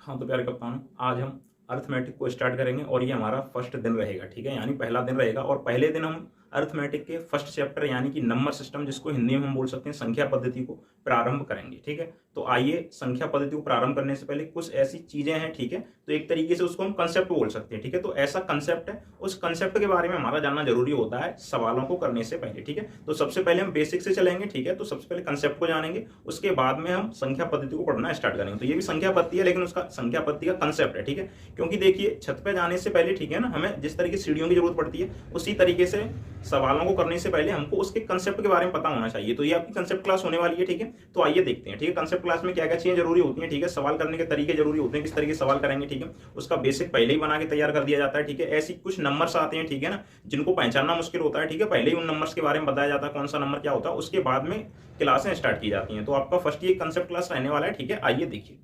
हाँ तो प्यारे कप्तान, आज हम अर्थमेटिक को स्टार्ट करेंगे और ये हमारा फर्स्ट दिन रहेगा। ठीक है, यानी पहला दिन रहेगा और पहले दिन हम अर्थमेटिक के फर्स्ट चैप्टर यानी कि नंबर सिस्टम, जिसको हिंदी में हम बोल सकते हैं संख्या पद्धति, को प्रारंभ करेंगे। ठीक है, तो आइए संख्या पद्धति को प्रारंभ करने से पहले कुछ ऐसी चीजें हैं। ठीक है, तो एक तरीके से उसको हम कंसेप्ट बोल सकते हैं। ठीक है, तो ऐसा कंसेप्ट है, उस कंसेप्ट के बारे में हमारा जानना जरूरी होता है सवालों को करने से पहले। ठीक है, तो सबसे पहले हम बेसिक से चलेंगे। ठीक है, तो सबसे पहले कंसेप्ट को जानेंगे, उसके बाद में हम संख्या पद्धति को पढ़ना स्टार्ट करेंगे। तो ये भी संख्या पद्धति है, लेकिन उसका संख्या पद्धति का कंसेप्ट है। ठीक है, क्योंकि देखिए छत पे जाने से पहले, ठीक है ना, हमें जिस तरीके सीढ़ियों की जरूरत पड़ती है, उसी तरीके से सवालों को करने से पहले हमको उसके कंसेप्ट के बारे में पता होना चाहिए। तो ये आपकी कंसेप्ट क्लास होने वाली है। ठीक है, तो आइए देखते हैं। ठीक है, कंसेप्ट क्लास में क्या क्या चीजें जरूरी होती हैं। ठीक है, सवाल करने के तरीके जरूरी होते हैं, किस तरीके से सवाल करेंगे। ठीक है, उसका बेसिक पहले ही बना के तैयार कर दिया जाता है। ठीक है, ऐसी कुछ नंबर्स आते हैं, ठीक है ना, जिनको पहचानना मुश्किल होता है। ठीक है, पहले ही उन नंबर्स के बारे में बताया जाता है, कौन सा नंबर क्या होता है, उसके बाद में क्लासें स्टार्ट की जाती हैं। तो आपका फर्स्ट ये कंसेप्ट क्लास रहने वाला है। ठीक है, आइए देखिए।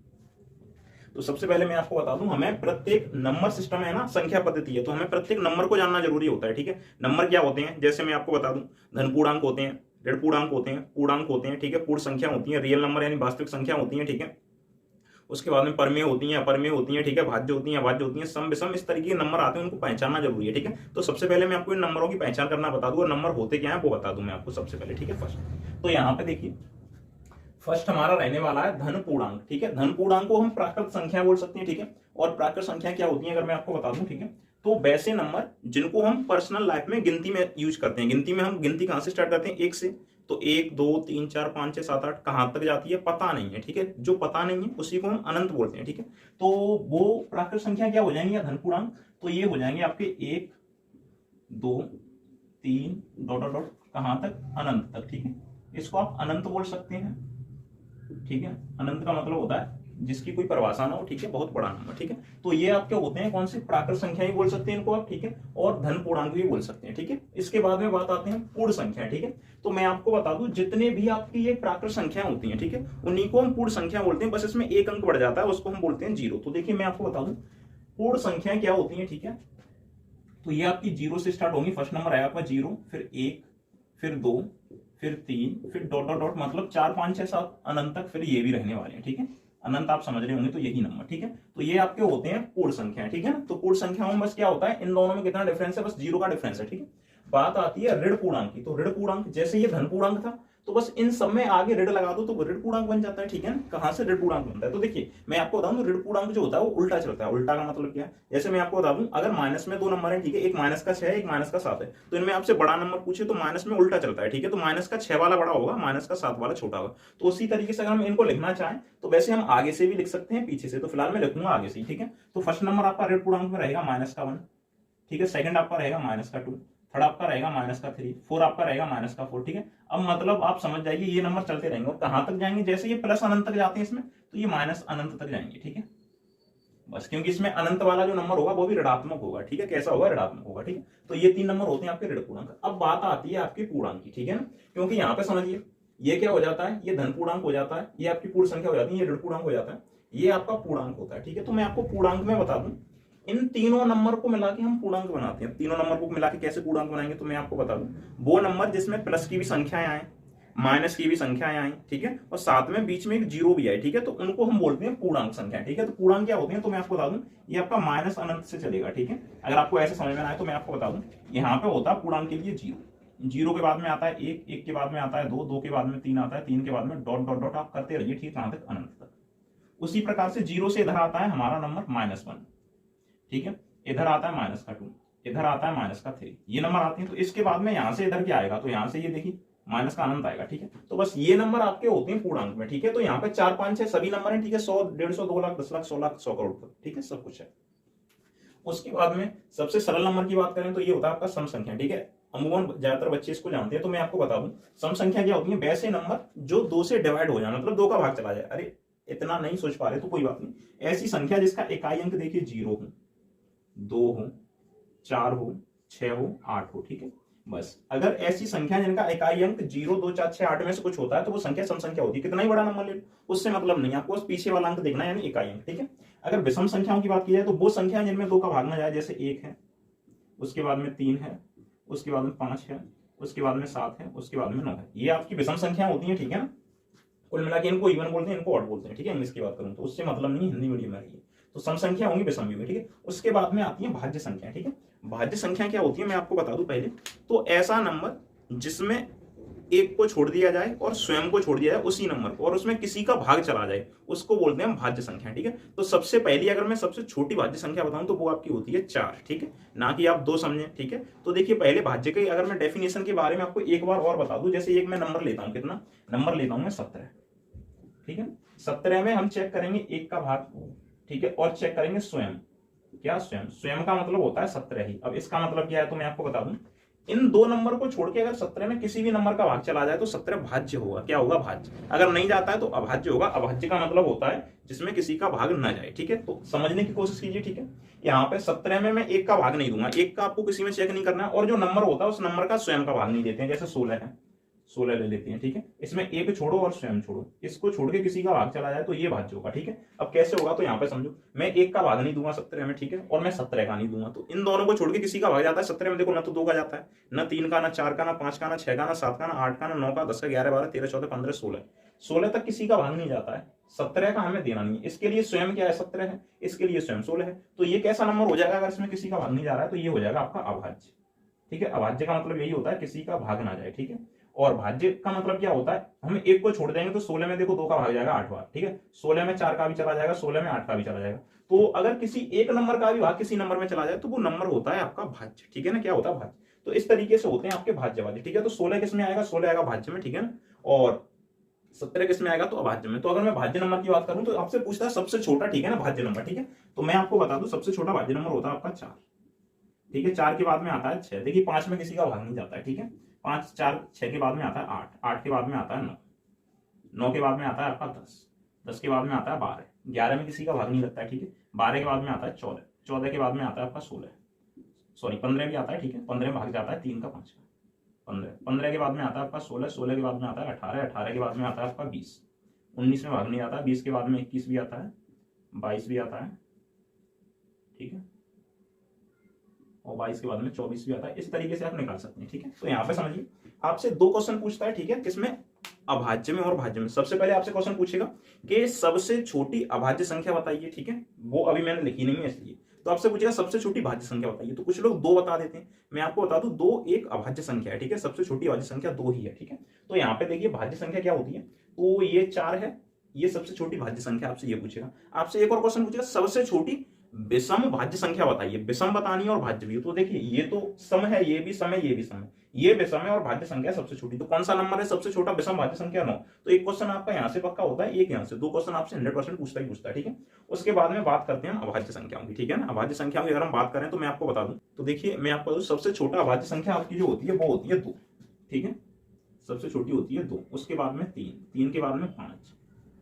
तो सबसे पहले मैं आपको बता दूं, हमें प्रत्येक नंबर सिस्टम है ना, संख्या पद्धति है, तो हमें प्रत्येक नंबर को जानना जरूरी होता है। ठीक है, नंबर क्या होते हैं, जैसे मैं आपको बता दूं, धन पूर्णांक होते हैं, ऋण पूर्णांक होते हैं, पूर्णांक होते हैं। ठीक है, पूर्ण संख्या होती है, रियल नंबर यानी वास्तविक संख्या होती है। ठीक है, उसके बाद में परमेय होती हैं, अपर्मेय होती हैं। ठीक है, भाज्य होती हैं, अभाज्य होती हैं, सम विषम, इस तरीके के नंबर आते हैं, उनको पहचानना जरूरी है। ठीक है, तो सबसे पहले मैं आपको इन नंबरों की पहचान करना बता दूं और नंबर होते क्या है वो बता दूं मैं आपको सबसे पहले। ठीक है, फर्स्ट तो यहाँ पे देखिए, फर्स्ट हमारा रहने वाला है धन पूर्णांक। ठीक है, धन पूर्णांक को हम प्राकृत संख्या बोल सकते हैं। ठीक है, और प्राकृत संख्या क्या होती है अगर मैं आपको बता दूं, ठीक है, तो वैसे नंबर जिनको हम पर्सनल लाइफ में गिनती में यूज करते हैं। गिनती में हम गिनती कहां से स्टार्ट करते हैं, एक से, तो एक दो तीन चार पांच छह सात आठ, कहां तक जाती है पता नहीं है। ठीक है, जो पता नहीं है उसी को हम अनंत बोलते हैं। ठीक है, तो वो प्राकृत संख्या क्या हो जाएंगी, धन पूर्णांक, तो ये हो जाएंगे आपके एक दो तीन डॉट डॉट डॉट कहां तक, अनंत तक। ठीक है, इसको आप अनंत बोल सकते हैं। ठीक है, अनंत का मतलब होता है जिसकी कोई परिभाषा ना हो। ठीक है, बहुत बड़ा नंबर। ठीक है, तो ये आपके होते हैं कौन से, प्राकृत संख्या ही बोल सकते हैं इनको आप। ठीक है, और धन पूर्णांक भी बोल सकते हैं। ठीक है, इसके बाद में बात आते हैं पूर्ण संख्या। ठीक है, तो मैं आपको बता दूं, जितने भी आपकी ये प्राकृत संख्या होती हैं, ठीक है, उन्हीं को हम पूर्ण संख्या बोलते हैं। बस इसमें एक अंक बढ़ जाता है, उसको हम बोलते हैं जीरो। तो देखिए मैं आपको बता दूं पूर्ण संख्या क्या होती है। ठीक है, तो ये आपकी जीरो से स्टार्ट होंगी। फर्स्ट नंबर आएगा आपका जीरो, फिर एक, फिर दो, फिर तीन, फिर डॉट डॉट डॉट, मतलब चार पांच छह सात अनंत तक, फिर ये भी रहने वाले हैं। ठीक है, अनंत आप समझ रहे होंगे, तो यही नंबर। ठीक है, तो ये आपके होते हैं पूर्ण संख्या। ठीक है ना, तो पूर्ण संख्याओं में बस क्या होता है, इन दोनों में कितना डिफरेंस है, बस जीरो का डिफरेंस है। ठीक है, बात आती है ऋण पूर्णांक की। तो ऋण पूर्णांक, जैसे ये धन पूर्णांक था, तो बस इन सब में आगे ऋण लगा दो तो ऋण पूर्णांक बन जाता है। ठीक है ना, कहां से ऋण पूर्णांक बनता है, तो देखिए मैं आपको बताऊं, ऋण पूर्णांक जो होता है वो उल्टा चलता है। उल्टा का मतलब क्या है, जैसे मैं आपको बता दूं, अगर माइनस में दो नंबर है, ठीक है, एक माइनस का 6 है, एक माइनस का 7 है, तो इनमें आपसे बड़ा नंबर पूछे तो माइनस में उल्टा चलता है। ठीक है, तो माइनस का 6 वाला बड़ा होगा, माइनस का 7 वाला छोटा होगा। तो उसी तरीके से अगर हम इनको लिखना चाहें तो वैसे हम आगे से भी लिख सकते हैं, पीछे से, तो फिलहाल मैं लिखूंगा आगे से। ठीक है, तो फर्स्ट नंबर आपका ऋण पूर्णांक में रहेगा माइनस का 1। ठीक है, सेकंड आपका रहेगा माइनस का 2, थर्ड आपका रहेगा माइनस का 3, फोर आपका रहेगा माइनस का 4। ठीक है, अब मतलब आप समझ जाइए ये नंबर चलते रहेंगे और कहां तक जाएंगे, जैसे ये प्लस अनंत तक जाते हैं इसमें, तो ये माइनस अनंत तक जाएंगे। ठीक है, बस क्योंकि इसमें अनंत वाला जो नंबर होगा वो भी ऋणात्मक होगा। ठीक है, कैसा होगा, ऋणात्मक होगा। ठीक है, तो ये तीन नंबर होते हैं आपके ऋण पूर्णांक। अब बात आती है आपके पूर्णांक की। ठीक है ना, क्योंकि यहाँ पे समझिए ये क्या हो जाता है, ये धन पूर्णांक हो जाता है, ये आपकी पूर्ण संख्या हो जाती है, ये ऋण पूर्णांक हो जाता है, ये आपका पूर्णांक होता है। ठीक है, तो मैं आपको पूर्णांक में बता दूं, इन तीनों नंबर को मिला के हम पूर्णांक बनाते हैं। तीनों नंबर को मिला के कैसे पूर्णांक बनाएंगे, तो मैं आपको बता दूं, वो नंबर जिसमें प्लस की भी संख्याएं आए, माइनस की भी संख्याएं आई, ठीक है, और साथ में बीच में एक जीरो भी आए, ठीक है, तो उनको हम बोलते हैं पूर्णांक संख्या। ठीक है, तो पूर्णांक क्या होते हैं, तो मैं आपको बता दूं, ये आपका माइनस अनंत से चलेगा। ठीक है, अगर आपको ऐसे समझ में आए तो मैं आपको बता दूं, यहाँ पे होता है पूर्णांक के लिए जीरो, जीरो के बाद में आता है एक, एक के बाद में आता है दो, दो के बाद में तीन आता है, तीन के बाद में डॉट डॉट डॉट आप करते रहिए, ठीक, कहां तक, अनंत तक। उसी प्रकार से जीरो से इधर आता है हमारा नंबर -1। ठीक है, इधर आता है माइनस का 2, इधर आता है माइनस का 3, ये नंबर आते हैं। तो इसके बाद में यहां से इधर क्या आएगा, तो यहां से ये देखिए माइनस का अनंत आएगा। ठीक है, तो बस ये नंबर आपके होते हैं पूर्णांक में। ठीक है, तो यहाँ पे 4 5 6 सभी नंबर हैं। ठीक है, 100 150 2 लाख 10 लाख 100 लाख 100 करोड़ तक, ठीक है, सब कुछ है। उसके बाद में सबसे सरल नंबर की बात करें तो ये होता है आपका सम संख्या। ठीक है, अमूमन ज्यादातर बच्चे इसको जानते हैं, तो मैं आपको बता दूं, सम संख्या क्या होती है, वैसे नंबर जो दो से डिवाइड हो जाए, मतलब दो का भाग चला जाए। अरे इतना नहीं सोच पा रहे तो कोई बात नहीं, ऐसी संख्या जिसका इकाई अंक देखिए 0 हो, 2 हो, 4 हो, 6 हो, 8 हो। ठीक है, बस अगर ऐसी संख्या जिनका इकाई अंक 0 2 4 6 8 में से कुछ होता है तो वो संख्या सम संख्या होती है। कितना ही बड़ा नंबर ले लो उससे मतलब नहीं, आपको बस पीछे वाला अंक देखना है, यानी इकाई अंक। ठीक है, अगर विषम संख्याओं की बात की जाए तो वो संख्या जिनमें दो का भाग ना जाए, जैसे 1 है, उसके बाद में 3 है, उसके बाद में 5 है, उसके बाद में 7 है, उसके बाद में 9 है, ये आपकी विषम संख्या होती है। ठीक है ना, कुल मिला के इनको इवन बोलते हैं, इनको ऑड बोलते हैं, ठीक है। इंग्लिश की बात करूं तो उससे मतलब नहीं, हिंदी मीडियम में रही है तो सम संख्या होंगी विषम भी होंगी, ठीक है। उसके बाद में आती है भाज्य संख्या, ठीक है। भाज्य संख्या क्या होती है मैं आपको बता दूं पहले, तो ऐसा नंबर जिसमें एक को छोड़ दिया जाए और स्वयं को छोड़ दिया जाए उसी नंबर को, और उसमें किसी का भाग चला जाए, उसको बोलते हैं हम भाज्य संख्या, ठीक है। तो सबसे पहली अगर मैं सबसे छोटी भाज्य संख्या बताऊं तो वो आपकी होती है 4, ठीक है, ना कि आप 2 समझें, ठीक है। तो देखिए पहले भाज्य के अगर मैं डेफिनेशन के बारे में आपको एक बार और बता दूं, जैसे एक मैं नंबर लेता हूं, कितना नंबर लेता हूं मैं 17, ठीक है। 17 में हम चेक करेंगे एक का भाग, ठीक है, और चेक करेंगे स्वयं, क्या स्वयं, स्वयं का मतलब होता है 17 ही। अब इसका मतलब क्या है तो मैं आपको बता दूं, इन 2 नंबर को छोड़ के अगर 17 में किसी भी नंबर का भाग चला जाए तो 17 भाज्य होगा, क्या होगा, भाज्य। अगर नहीं जाता है तो अभाज्य होगा। अभाज्य का मतलब होता है जिसमें किसी का भाग न जाए, ठीक है। तो समझने की कोशिश कीजिए, ठीक है। यहाँ पे 17 में मैं एक का भाग नहीं दूंगा, एक का आपको किसी में चेक नहीं करना है, और जो नंबर होता है उस नंबर का स्वयं का भाग नहीं देते हैं, जैसे 16 है, 16 ले लेते हैं, ठीक है। इसमें एक छोड़ो और स्वयं छोड़ो, इसको छोड़ के किसी का भाग चला जाए तो ये भाज्य होगा, ठीक है। अब कैसे होगा तो यहाँ पे समझो, मैं एक का भाग नहीं दूंगा 17 में, ठीक है, और मैं 17 का नहीं दूंगा, तो इन दोनों को छोड़ के किसी का भाग जाता है 17 में, देखो ना तो 2 का जाता है, ना 3 का, ना 4 का, ना 5 का, ना 6 का, ना 7 का, ना 8 का, ना 9 का, 10 का, 11 12 13 14 15 16, 16 तक किसी का भाग नहीं जाता है, 17 का हमें देना नहीं है। इसके लिए स्वयं क्या है, 17 है, इसके लिए स्वयं 16 है। तो ये कैसा नंबर हो जाएगा अगर इसमें किसी का भाग नहीं जा रहा है, तो ये हो जाएगा आपका अभाज्य, ठीक है। अभाज्य का मतलब यही होता है किसी का भाग ना जाए, ठीक है। और भाज्य का मतलब क्या होता है, हम एक को छोड़ देंगे तो 16 में देखो 2 का भाग जाएगा 8 बार, ठीक है। 16 में 4 का भी चला जाएगा, 16 में 8 का भी चला जाएगा। तो अगर किसी एक नंबर का भी भाग किसी नंबर में चला जाए तो वो नंबर होता है आपका भाज्य, ठीक है ना, क्या होता है, भाज्य। तो इस तरीके से होते हैं आपके भाज्य भाज्य, ठीक है। तो 16 किस में आएगा, 16 आएगा भाज्य में, ठीक है ना, और 17 किस में आएगा तो अभाज्य में। तो अगर मैं भाज्य नंबर की बात करूं तो आपसे पूछता है सबसे छोटा, ठीक है ना, भाज्य नंबर, ठीक है। तो मैं आपको बता दूं सबसे छोटा भाज्य नंबर होता है आपका 4, ठीक है। 4 के बाद में आता है 6, देखिए 5 में किसी का भाग नहीं जाता है, ठीक है। 5 4 6 के बाद में आता है 8, 8 के बाद में आता है 9, 9 के बाद में आता है आपका 10, 10 के बाद में आता है 12, 11 में किसी का भाग नहीं लगता है, ठीक है। 12 के बाद में आता है 14, 14 के बाद में आता है आपका 16, सॉरी 15 भी आता है, ठीक है। 15 में भाग जाता है 3 का 5 का, 15, 15 के बाद में आता है आपका 16, 16 के बाद में आता है 18, 18 के बाद में आता है आपका 20, 19 में भाग नहीं आता, 20 के बाद में 21 भी आता है, 22 भी आता है, ठीक है, और 22 के बाद में 24 भी आता है। इस तरीके से आप निकाल सकते हैं, ठीक है। तो यहाँ पे समझिए आपसे 2 क्वेश्चन पूछता है, ठीक है, किसमें, अभाज्य में और भाज्य में। सबसे पहले आपसे क्वेश्चन पूछेगा कि सबसे छोटी अभाज्य संख्या बताइए, ठीक है, वो अभी मैंने लिखी नहीं है इसलिए। तो आपसे पूछेगा सबसे छोटी भाज्य संख्या बताइए, तो कुछ लोग 2 बता देते हैं, मैं आपको बता दूं 2 एक अभाज्य संख्या है, ठीक है। सबसे छोटी भाज्य संख्या 2 ही है, ठीक है। तो यहाँ पे देखिए भाज्य संख्या क्या होती है, तो ये 4 है, ये सबसे छोटी भाज्य संख्या, आपसे ये पूछेगा। आपसे एक और क्वेश्चन पूछेगा सबसे छोटी विषम भाज्य संख्या बताइए, विषम बतानी है और भाज्य भी। तो देखिए ये तो सम है, ये भी सम है, ये भी सम है, ये विषम है और भाज्य संख्या सबसे छोटी। तो कौन सा नंबर है सबसे छोटा विषम भाज्य संख्या, 9। तो एक क्वेश्चन आपका यहाँ से पक्का होता है, एक यहाँ से, 2 क्वेश्चन आपसे 100% पूछता ही पूछता है, ठीक है। उसके बाद में बात करते हैं हम अभाज्य संख्याओं की, ठीक है ना। अभाज्य संख्याओं की अगर हम बात करें तो मैं आपको बता दूं, तो देखिए मैं आपको बता दूं सबसे छोटा अभाज्य संख्या आपकी जो होती है वो होती है 2, ठीक है। सबसे छोटी होती है 2, उसके बाद में 3, 3 के बाद में 5,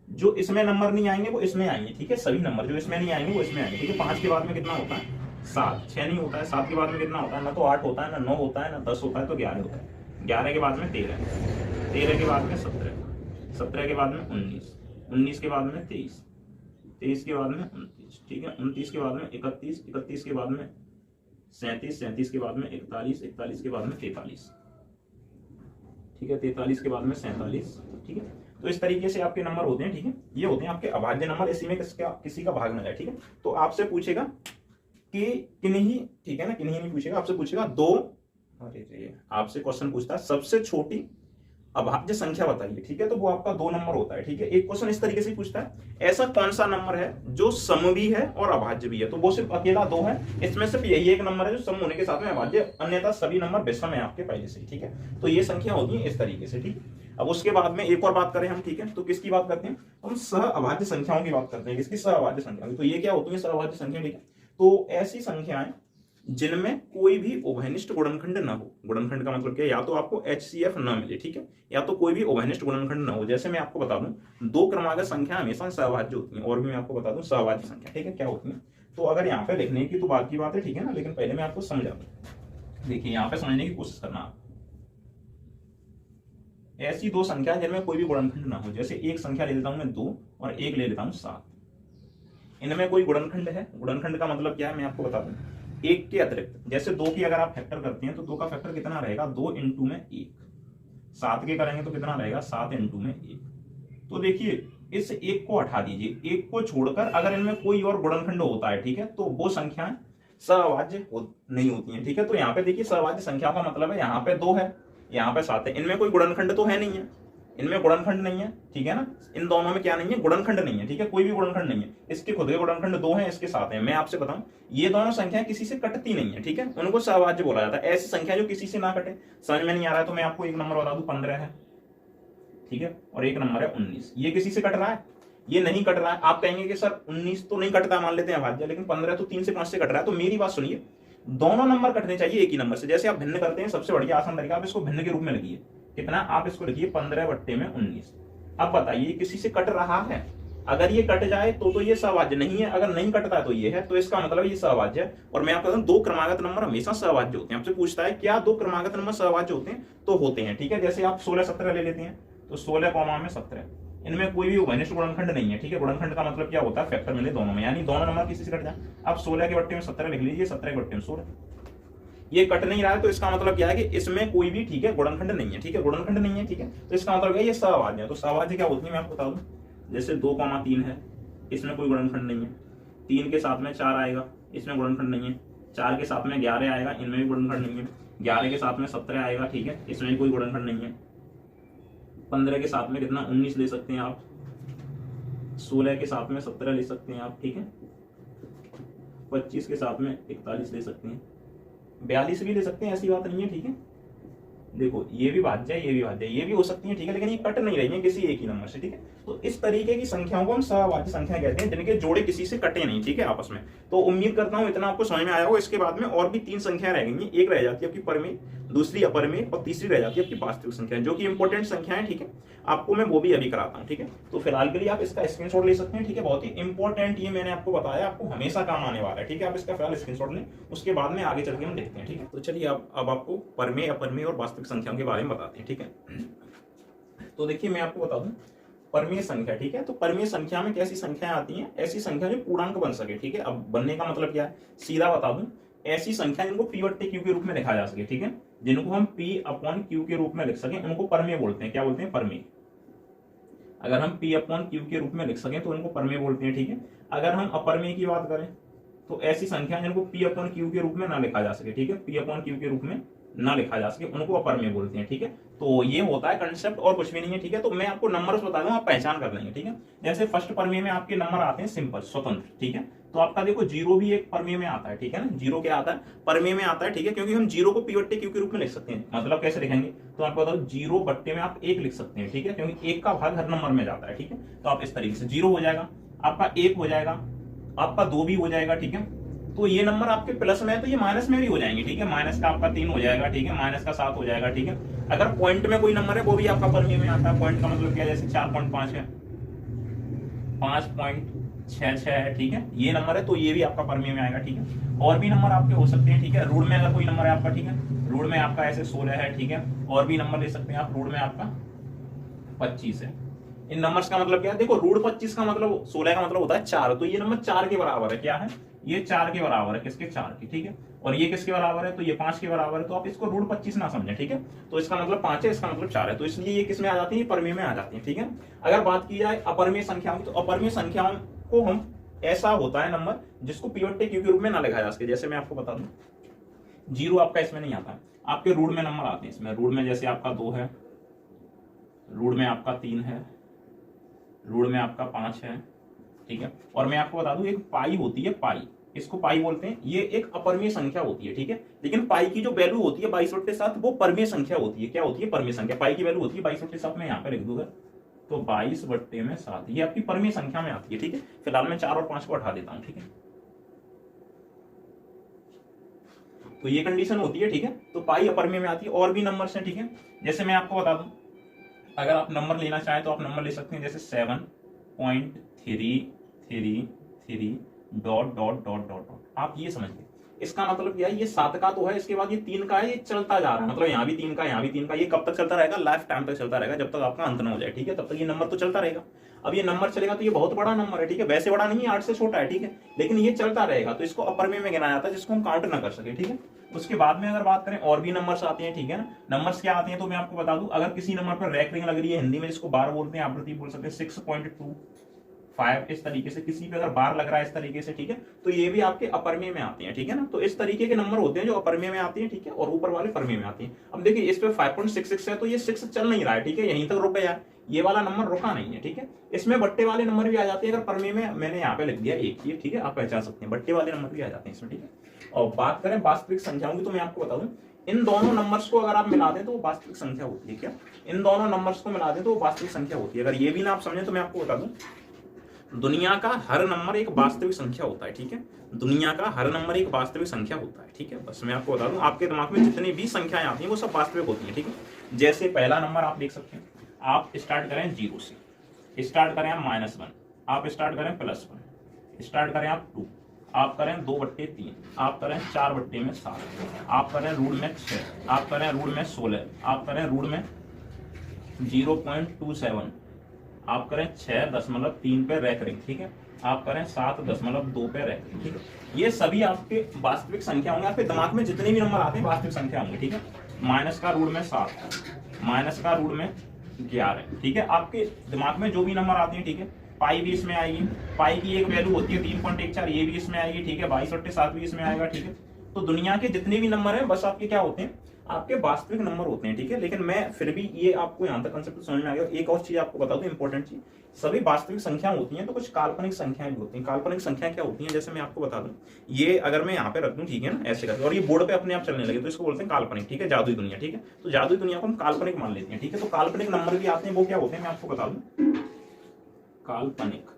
जो इसमें नंबर नहीं आएंगे वो इसमें आएंगे, ठीक है। सभी नंबर जो इसमें नहीं आएंगे वो इसमें आएंगे, ठीक है। 5 के बाद में कितना होता है 7, 6 नहीं होता है। 7 के बाद में कितना होता है, ना तो 8 होता है, ना 9 होता है, ना 10 होता है, तो 11 होता है। 11 के बाद में 13, 13 के बाद में 17, 17 के बाद में 19, 19 के बाद में 23, 23 के बाद में 29, ठीक है। 29 के बाद में 31, 31 के बाद में 37, 37 के बाद में 41, 41 के बाद में 43, ठीक है। 43 के बाद में 47, ठीक है। तो इस तरीके से आपके नंबर होते हैं, ठीक है। ये होते हैं आपके अभाज्य नंबर, इसी में किसी का भाग ना जाए, ठीक है। तो आपसे पूछेगा कि किन्हीं, ठीक है ना, किन्हीं नहीं पूछेगा, आपसे पूछेगा 2, अरे आपसे क्वेश्चन पूछता है सबसे छोटी अभाज्य संख्या बताइए, ठीक है। तो वो आपका 2 नंबर होता है, ठीक है। एक क्वेश्चन इस तरीके से पूछता है ऐसा कौन सा नंबर है जो सम भी है और अभाज्य भी है, तो वो सिर्फ अकेला 2 है, इसमें सिर्फ यही एक नंबर है जो सम होने के साथ में अभाज्य, अन्यथा सभी नंबर विषम है आपके पहले से, ठीक है। तो ये संख्या होती है इस तरीके से, ठीक है। अब उसके बाद में एक और बात करें हम, ठीक है, तो किसकी बात करते हैं हम, सह अभाज्य संख्याओं की बात करते हैं। किसकी, सह अभाज्य संख्या की। तो ये क्या होती है सह अभाज्य संख्या, ठीक है। तो ऐसी संख्याएं जिनमें कोई भी उभयनिष्ठ गुणनखंड न हो। गुणनखंड का मतलब क्या है, या तो आपको HCF न मिले, ठीक है, या तो कोई भी उभयनिष्ठ गुणनखंड न हो। जैसे मैं आपको बता दूं 2 क्रमागत संख्या हमेशा सहभाज्य होती है, और भी मैं आपको बता दूं सहभाज्य संख्या, ठीक है, क्या होती है। तो अगर यहाँ पे लिखने की तो बात की बात है, ठीक है ना, लेकिन पहले मैं आपको समझा दूं। देखिए यहाँ पे समझने की कोशिश करना आप, ऐसी 2 संख्या जिनमें कोई भी गुणनखंड ना हो। जैसे एक संख्या ले लेता हूं मैं 2 और एक ले लेता हूं 7, इनमें कोई गुणनखंड है। गुणनखंड का मतलब क्या है मैं आपको बता दूं, एक के अतिरिक्त, जैसे 2 की अगर आप फैक्टर करते हैं तो 2 का फैक्टर कितना रहेगा, 2 इंटू में 1। 7 के करेंगे तो कितना रहेगा, 7 इंटू में 1, तो देखिए इस एक को हटा दीजिए, एक को छोड़कर अगर इनमें कोई और गुणनखंड होता है, ठीक है, तो वो संख्याएं सहअभाज्य नहीं होती हैं, ठीक है। तो यहाँ पे देखिए सहअभाज्य संख्या का मतलब है यहाँ पे 2 है, यहाँ पे 7 है, इनमें कोई गुणनखंड तो है नहीं है, इनमें गुणनखंड नहीं है, ठीक है ना। इन दोनों में क्या नहीं है, गुणनखंड नहीं है, ठीक है, कोई भी गुणनखंड नहीं है। इसके खुद के गुणनखंड 2 हैं, इसके 7 हैं। मैं आपसे बताऊं ये दोनों संख्याएं किसी से कटती नहीं है, ठीक है, उनको सहअभाज्य बोला जाता है। ऐसी संख्या जो किसी से ना कटे। समझ में नहीं आ रहा है तो मैं आपको एक नंबर बता दूं, 15 है, ठीक है, और एक नंबर है 19। ये किसी से कट रहा है? ये नहीं कट रहा है। आप कहेंगे कि सर 19 तो नहीं कटता, मान लेते हैं अभाज्य, लेकिन 15 तो 3 से 5 से कट रहा है। तो मेरी बात सुनिए, दोनों नंबर कटने चाहिए एक ही नंबर से। जैसे आप भिन्न करते हैं, सबसे बढ़िया आसान तरीका, आप इसको भिन्न के रूप में लिखिए। कितना? आप इसको लिखिए 15/19। अब बताइए किसी से कट रहा है? अगर ये कट जाए तो ये सहअभाज्य नहीं है, अगर नहीं कटता तो ये है, तो इसका मतलब ये सहअभाज्य है। और मैं आपको बताऊं, दो क्रमागत नंबर हमेशा सहअभाज्य होते हैं। आपसे पूछता है क्या दो क्रमागत नंबर सहअभाज्य होते हैं? तो होते हैं, ठीक है। जैसे आप 16-17 ले लेते हैं, तो 16 में 17, इनमें कोई भी घनिष्ठ गुणनखंड नहीं है, ठीक है। गुणनखंड का मतलब क्या होता है? फैक्टर मिले दोनों में, यानी दोनों नंबर किसी से कट जाए। आप 16 के बट्टे में 17 लिख लीजिए, 17 के बट्टे में 16। ये कट नहीं रहा है तो इसका मतलब क्या है कि इसमें कोई भी, ठीक है, गुणनखंड नहीं है, ठीक है, गुणनखंड नहीं है, ठीक है। तो इसका मतलब क्या है? ये सहअभाज्य है। तो सहअभाज्य क्या होती है मैं आपको बता दूं। जैसे 2,3 है, इसमें कोई गुणनखंड नहीं है। 3 के साथ में 4 आएगा, इसमें गुणनखंड नहीं है। 4 के साथ में 11 आएगा, इनमें भी गुणनखंड नहीं है। 11 के साथ में 17 आएगा, ठीक है, इसमें भी कोई गुणनखंड नहीं है। 15 के साथ में कितना? 19 ले सकते हैं आप। 16 के साथ में 17 ले सकते हैं आप, ठीक है। 25 के साथ में 41 ले सकते हैं, 42 भी ले सकते हैं, ऐसी बात नहीं है, ठीक है। देखो ये भी भाज्य है, ये भी भाज्य है, ये भी हो सकती है, ठीक है, लेकिन ये कट नहीं रही है किसी एक ही नंबर से, ठीक है। तो इस तरीके की संख्याओं को हम सहअभाज्य संख्या कहते हैं, जिनके जोड़े किसी से कटे नहीं, ठीक है, आपस में। तो उम्मीद करता हूं इतना आपको समझ में आया होगा। इसके बाद में और भी 3 संख्याएं रह गई हैं। एक रह जाती है आपकी परमेय, दूसरी अपरमेय, और तीसरी रह जाती है आपकी वास्तविक संख्या, जो कि इंपॉर्टेंट संख्याएं, ठीक है। आपको मैं वो भी अभी कराता हूँ, ठीक है। तो फिलहाल के लिए आप इसका स्क्रीनशॉट ले सकते हैं, ठीक है। बहुत ही इंपॉर्टेंट ये मैंने आपको बताया, आपको हमेशा काम आने वाला है, ठीक है। आप इसका फिलहाल स्क्रीनशॉट लें, उसके बाद में आगे चल के हम देखते हैं, ठीक है। तो चलिए अब आपको परमेय, अपरमेय और वास्तविक संख्याओं के बारे में बताते हैं, ठीक है। तो देखिए मैं आपको बता दूं परमेय संख्या, ठीक है। तो परमेय संख्या में कैसी संख्याएं आती हैं? ऐसी संख्या जो पूर्णांक बन सके, ठीक है। अब बनने का मतलब क्या है, सीधा बता दूं, ऐसी संख्या जिनको P/Q के रूप में लिखा जा सके, ठीक है, जिनको हम P/Q के रूप में लिख सकें, उनको परमेय बोलते हैं। क्या बोलते हैं? परमेय। अगर हम P/Q के रूप में लिख सकें तो उनको परमेय बोलते हैं, ठीक है। अगर हम अपरमेय की बात करें तो ऐसी संख्या जिनको P/Q के रूप में ना लिखा जा सके, ठीक है, P/Q के रूप में ना लिखा जा सके, उनको अपरमेय बोलते हैं, ठीक है। तो ये होता है कंसेप्ट, और कुछ भी नहीं है, ठीक है। तो मैं आपको नंबर्स बता दूं, आप पहचान कर लेंगे, ठीक है। जैसे फर्स्ट परमेय में आपके नंबर आते हैं सिंपल, स्वतंत्र, ठीक है। तो आपका देखो 0 भी एक परमेय में आता है, ठीक है ना। 0 क्या आता है? परमेय में आता है, ठीक है, क्योंकि हम 0 को P/Q के रूप में लिख सकते हैं। मतलब कैसे लिखेंगे? तो आपको बताओ 0 बट्टे में आप 1 लिख सकते हैं, ठीक है, क्योंकि 1 का भाग हर नंबर में जाता है, ठीक है। तो आप इस तरीके से 0 हो जाएगा, आपका 1 हो जाएगा, आपका 2 भी हो जाएगा, ठीक है। तो ये नंबर आपके प्लस में है तो ये माइनस में भी हो जाएंगे, ठीक है। माइनस का आपका 3 हो जाएगा, ठीक है, माइनस का 7 हो जाएगा, ठीक है। अगर पॉइंट में कोई नंबर है वो भी आपका परमेय में आता है। पॉइंट का मतलब क्या है? जैसे 4.5 है, 5.66 है, ठीक है, ये नंबर है तो ये भी आपका परमेय में आएगा, ठीक है। और भी नंबर आपके हो सकते हैं, ठीक है। रूट में अगर कोई नंबर है आपका, ठीक है, रूट में आपका ऐसे 16 है, ठीक है। और भी नंबर ले सकते हैं आप, रूट में आपका 25 है। इन नंबर्स का मतलब क्या है? देखो रूट 25 का मतलब 16 का मतलब होता है 4, तो ये नंबर 4 के बराबर है। क्या है? ये 4 के बराबर है, किसके? 4 के, ठीक है। और ये किसके बराबर है? तो ये 5 के बराबर है। तो आप इसको रूट 25 ना समझें, ठीक है। तो इसका मतलब 5 है, इसका मतलब 4 है, तो इसलिए ये किस में आ जाती है? परमेय में आ जाती है, ठीक है। अगर बात की जाए अपरमेय संख्याओं की, तो अपरमेय संख्याओं को हम, ऐसा होता है नंबर जिसको P/Q के रूप में ना लिखा जा सके। जैसे मैं आपको बता दूं, 0 आपका इसमें नहीं आता, आपके रूट में नंबर आते हैं इसमें। रूट में जैसे आपका 2 है, रूट में आपका 3 है, रूट में आपका 5 है, ठीक है। और मैं आपको बता दूं एक पाई होती है, पाई, इसको पाई बोलते हैं। ये एक अपरमेय संख्या होती है, ठीक है। लेकिन पाई की जो वैल्यू होती है 22/7, वो परमेय संख्या होती है। क्या होती है? परमेय संख्या। पाई की वैल्यू होती है 22/7, मैं यहाँ पे लिख दूंगा, तो 22/7 ये आपकी परमेय संख्या में आती है, ठीक है। फिलहाल मैं 4 और 5 को हटा देता हूँ, ठीक है। तो ये कंडीशन होती है, ठीक है। तो पाई अपरमेय में आती है। और भी नंबर्स हैं, ठीक है। जैसे मैं आपको बता दूं, अगर आप नंबर लेना चाहें तो आप नंबर ले सकते हैं, जैसे 7.333 ... आप ये समझिए इसका मतलब क्या है, ये 7 का तो है, इसके बाद ये 3 का है, ये चलता जा रहा है, मतलब यहाँ भी 3 का, यहाँ भी 3 का, ये कब तक चलता रहेगा, लाइफ टाइम तक चलता रहेगा, जब तक आपका अंत ना हो जाए, ठीक है, तब तक ये नंबर तो चलता रहेगा। अब ये नंबर चलेगा तो ये बहुत बड़ा नंबर है, ठीक है, वैसे बड़ा नहीं है, 8 से छोटा है, ठीक है, लेकिन ये चलता रहेगा, तो इसको अपर में गिना जाता है, जिसको हम काउंट ना कर सके, ठीक है। उसके बाद में अगर बात करें और भी नंबर्स आते हैं, ठीक है ना, नंबर्स क्या आते हैं तो मैं आपको बता दूं, अगर किसी नंबर पर रैक रिंग लग रही है, हिंदी में जिसको बार बोलते हैं, आवृत्ति बोल सकते हैं, 6.25 इस तरीके से, किसी पे अगर बार लग रहा है इस तरीके से, ठीक है, तो ये भी आपके अपर में आते हैं, ठीक है ना। तो इस तरीके के नंबर होते हैं जो अपर में आते हैं, ठीक है, और ऊपर वाले परमे में आते हैं। अब देखिए इस पे 5.66 है, तो ये 6 चल नहीं रहा है, ठीक है, यहीं तक रुक गया, ये वाला नंबर रुका नहीं है, ठीक है। इसमें बट्टे वाले नंबर भी आ जाते हैं, अगर परमे में मैंने यहाँ पे लिख दिया 1, ये ठीक है, आप पहचान सकते हैं, बट्टे वाले नंबर भी आ जाते हैं इसमें, ठीक है। और बात करें वास्तविक संख्याओं की, तो मैं आपको बता दूं, इन दोनों नंबर्स को अगर आप मिला दें तो वो वास्तविक संख्या होती है। क्या इन दोनों नंबर्स को मिला दें तो वो वास्तविक संख्या होती है। अगर ये भी ना आप समझे तो मैं आपको बता दूं, दुनिया का हर नंबर एक वास्तविक संख्या होता है, ठीक है, दुनिया का हर नंबर एक वास्तविक संख्या होता है, ठीक है। बस मैं आपको बता दूं, आपके दिमाग में जितनी भी संख्याएं आती हैं वो सब वास्तविक होती हैं, ठीक है। जैसे पहला नंबर आप देख सकते हैं, आप स्टार्ट करें 0 से, स्टार्ट करें आप -1, आप स्टार्ट करें +1, स्टार्ट करें आप 2, आप करें 2/3, आप करें 4/7, आप करें रूट में 6, आप करें रूट में 16, आप करें रूट में 0.27, आप करें 6.3 पे रैक रिंग, ठीक है, आप करें 7.2 पे रैक रिंग, ठीक है। ये सभी आपके वास्तविक संख्या होंगे, आपके दिमाग में जितने भी नंबर आते हैं वास्तविक संख्या होंगे, ठीक है। माइनस का रूट में 7, माइनस का रूट में 11, ठीक है, आपके दिमाग में जो भी नंबर आते हैं, ठीक है। पाई भी इसमें आएगी, पाई की एक वैल्यू होती है 3.14, ये भी इसमें आएगी, ठीक है, 22/7 भी इसमें आएगा, ठीक है। तो दुनिया के जितने भी नंबर हैं बस आपके क्या होते हैं, आपके वास्तविक नंबर होते हैं, ठीक है। लेकिन मैं फिर भी ये आपको यहाँ तक कंसेप्ट समझ में आ गया। एक और चीज आपको बता दूं, इंपॉर्टेंट चीज, सभी वास्तविक संख्या होती हैं तो कुछ काल्पनिक संख्याएं भी होती हैं। काल्पनिक संख्या क्या होती हैं, जैसे मैं आपको बता दूं, ये अगर मैं यहाँ पे रख दूं, ठीक है ना, ऐसे करके, और ये बोर्ड पे अपने आप चलने लगे तो इसको बोलते हैं काल्पनिक, ठीक है, जादुई दुनिया, ठीक है। तो जादुई दुनिया को हम काल्पनिक मान लेते हैं, ठीक है। तो काल्पनिक नंबर भी आते हैं, वो क्या होते हैं मैं आपको बता दूं, काल्पनिक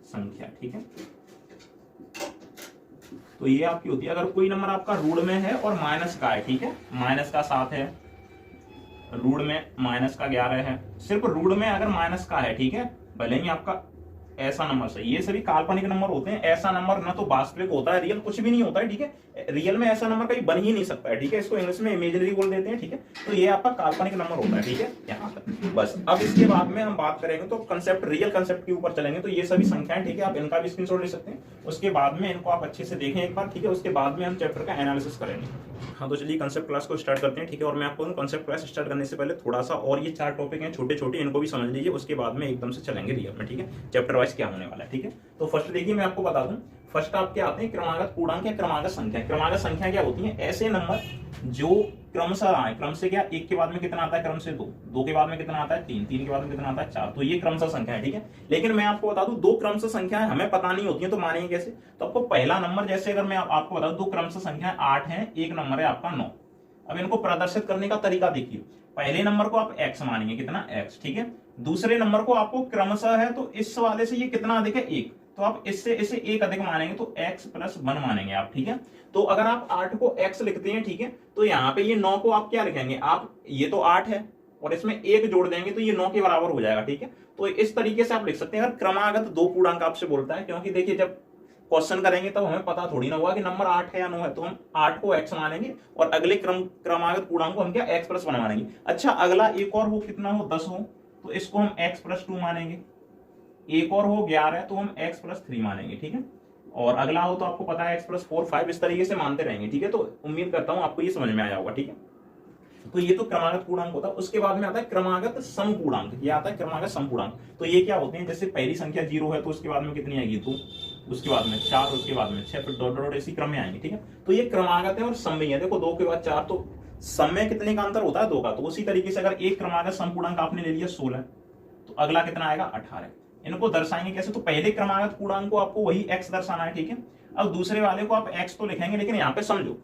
संख्या, ठीक है। तो ये आपकी होती है, अगर कोई नंबर आपका रूट में है और माइनस का है, ठीक है, माइनस का 7 है, रूट में माइनस का 11 है, सिर्फ रूट में अगर माइनस का है, ठीक है, भले ही आपका ऐसा नंबर से, ये सभी काल्पनिक नंबर होते हैं। ऐसा नंबर ना तो वास्तविक होता है, रियल कुछ भी नहीं होता है, ठीक है, रियल में ऐसा नंबर कहीं बन ही नहीं सकता है, ठीक है, इसको इंग्लिश में इमेजिनरी बोल देते हैं, ठीक है। तो ये आपका काल्पनिक नंबर होता है, ठीक है, यहाँ तक बस। अब इसके बाद में हम बात करेंगे तो कंसेप्ट, रियल कंसेप्ट के ऊपर चलेंगे। तो ये सभी संख्याएं, ठीक है, आप इनका भी स्क्रीनशॉट ले सकते हैं, उसके बाद में इनको आप अच्छे से देखें एक बार, ठीक है, उसके बाद में हम चैप्टर का एनालिसिस करेंगे। हाँ, तो चलिए कंसेप्ट क्लास को स्टार्ट करते हैं, ठीक है। और मैं आपको कंसेप्ट क्लास स्टार्ट करने से पहले थोड़ा सा, और ये 4 टॉपिक हैं छोटे छोटे, इनको भी समझ लीजिए, उसके बाद में एकदम से चलेंगे रियल में, ठीक है, चैप्टर वाइज क्या होने वाला है, ठीक है। तो फर्स्ट देखिए, मैं आपको बता दूं, फर्स्ट आपके आते हैं क्रमागत पूर्णांक या क्रमागत संख्या। क्रमागत संख्या क्या होती है, ऐसे नंबर जो क्रम से आए, क्रम से क्या, 1 के बाद में कितना आता है, क्रम से 2, 2 के बाद में कितना आता है, 3, 3 के बाद में कितना आता है, 4, तो ये क्रम से संख्या है, ठीक है। लेकिन मैं आपको बता दूं, 2 क्रम से संख्याएं हमें पता नहीं होती है, तो मानेंगे कैसे। तो आपको पहला नंबर, जैसे अगर मैं आपको बता दूं 2 क्रम से संख्याएं 8 है, एक नंबर है आपका 9। अब इनको प्रदर्शित करने का तरीका देखिए, पहले नंबर को आप x मानेंगे, कितना x, ठीक है। दूसरे नंबर को आपको क्रमशः है, तो इस वाले से ये कितना अधिक है, 1, तो आप इससे इसे 1 अधिक मानेंगे, तो x + 1 मानेंगे आप, ठीक है। तो अगर आप 8 को x लिखते हैं, ठीक है, तो यहाँ पे ये 9 को आप क्या लिखेंगे, आप ये तो 8 है और इसमें 1 जोड़ देंगे तो ये 9 के बराबर हो जाएगा, ठीक है। तो इस तरीके से आप लिख सकते हैं। अगर क्रमागत 2 पूर्णांक आपसे बोलता है, क्योंकि देखिए जब क्वेश्चन करेंगे तब हमें पता थोड़ी ना होगा कि नंबर 8 है या 9 है, तो हम 8 को x मानेंगे और अगले क्रमागत पूर्णांक को हम क्या, x + 1 मानेंगे। अच्छा, अगला एक और हो, कितना हो, 10 हो, तो इसको हम x + 2 मानेंगे। एक और हो 11 तो हम x + 3 मानेंगे, ठीक है। और अगला हो तो आपको पता है x + 4, 5, इस तरीके से मानते रहेंगे, ठीक है। तो उम्मीद करता हूं आपको ये समझ में आया होगा, ठीक है। तो ये तो क्रमागत पूर्णांक होता है। उसके बाद में आता है क्रमागत समपूर्णांक, ये आता है क्रमागत समपूर्णांक। तो ये क्या होते हैं, जैसे पहली संख्या 0 है तो उसके बाद में कितनी आएगी, 2, उसके बाद में 4, उसके बाद में 6, फिर डॉट डॉट इसी क्रम में आएंगे, ठीक है। तो ये क्रमागत है और समयी है। देखो 2 के बाद 4, तो समय कितने का अंतर होता है, 2 का। तो उसी तरीके से अगर एक क्रमागत समपूर्णांक आपने ले लिया 16, तो अगला कितना आएगा, 18। इनको दर्शाएंगे कैसे, तो पहले क्रमागत पूर्णांक को आपको वही x दर्शाना है, ठीक है। अब दूसरे वाले को आप x तो लिखेंगे, लेकिन यहाँ पे समझो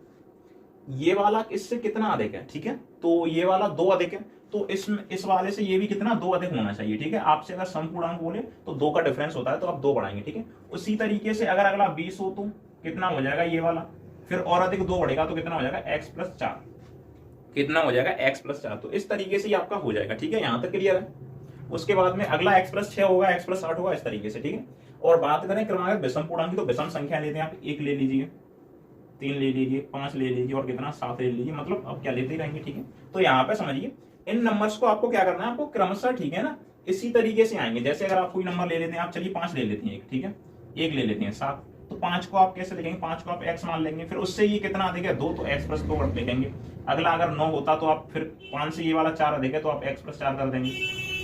ये वाला इससे कितना अधिक है, ठीक है। तो ये वाला 2 अधिक है, तो इस वाले से ये भी कितना, 2 अधिक होना चाहिए, ठीक है। आपसे अगर समपूर्णांक बोले तो 2 का डिफरेंस होता है, तो आप 2 बढ़ाएंगे, ठीक है। उसी तरीके से अगर अगला 20 हो तो कितना हो जाएगा, ये वाला, फिर और अधिक 2 बढ़ेगा तो कितना हो जाएगा, x + 4, कितना हो जाएगा, x + 4। तो इस तरीके से आपका हो जाएगा, ठीक है, यहां तक क्लियर है। उसके बाद में अगला एक्सप्रेस 6 होगा, एक्सप्रेस 8 होगा, इस तरीके से, ठीक है। और बात करें क्रमागत विषम पूर्णांक की, तो विषम संख्या लेते हैं आप, 1 ले लीजिए, 3 ले लीजिए, 5 ले लीजिए और कितना 7 ले लीजिए, मतलब अब क्या लेते ही रहेंगे, ठीक है। तो यहाँ पे समझिए इन नंबर्स को आपको क्या करना है, आपको क्रमशः, ठीक है ना, इसी तरीके से आएंगे। जैसे अगर आप कोई नंबर ले लेते हैं, आप चलिए 5 ले लेते हैं, एक, ठीक है, 1 ले लेते हैं 7, तो 5 को आप कैसे लिखेंगे, 5 को आप x मान लेंगे, फिर उससे ये कितना अधिक 2, तो x प्लस 2 लिखेंगे। अगला अगर 9 होता तो आप फिर 5 से ये वाला 4 अधिक है तो आप x प्लस 4 कर देंगे,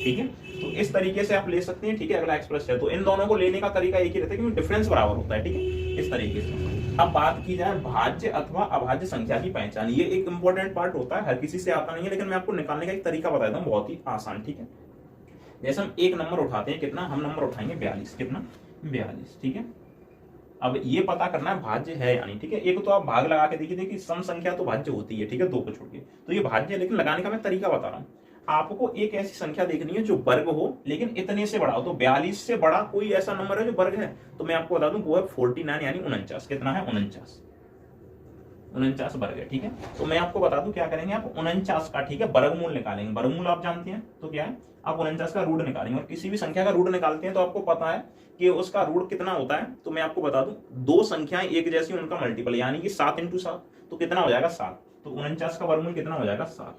ठीक है। तो इस तरीके से आप ले सकते हैं, ठीक है। अगला एक्सप्रेस है तो इन दोनों को लेने का तरीका एक ही रहता है, क्योंकि डिफरेंस बराबर होता है, ठीक है, इस तरीके से। अब बात की जाए भाज्य अथवा अभाज्य संख्या की पहचान, ये एक इंपॉर्टेंट पार्ट होता है, हर किसी से आता नहीं है, लेकिन मैं आपको निकालने का एक तरीका बता देता हूँ, बहुत ही आसान, ठीक है। जैसे हम एक नंबर उठाते हैं, कितना हम नंबर उठाएंगे 42, कितना 42, ठीक है। अब ये पता करना है भाज्य है यानी, ठीक है। एक तो आप भाग लगा के देखिए सम संख्या तो भाज्य होती है, ठीक है, 2 को छोड़ के, तो ये भाज्य है, लेकिन लगाने का मैं तरीका बता रहा हूँ। आपको एक ऐसी संख्या देखनी है जो वर्ग हो लेकिन इतने से बड़ा हो, तो 42 से बड़ा कोई ऐसा नंबर है जो वर्ग है, तो मैं आपको बता दूं वो है 49 यानी 49, कितना है 49 वर्ग है, ठीक है। तो मैं आपको बता दूं क्या करेंगे, आप 49 का, ठीक है, वर्गमूल निकालेंगे। वर्गमूल आप जानते हैं तो क्या है, आप 49 का रूट निकालेंगे, और किसी भी संख्या का रूट निकालते हैं तो आपको पता है कि उसका रूट कितना होता है। तो मैं आपको बता दूं, दो संख्याएं एक जैसी उनका मल्टीपल, यानी कि 7 × 7, तो कितना हो जाएगा 7, तो 49 का वर्गमूल कितना हो जाएगा 7।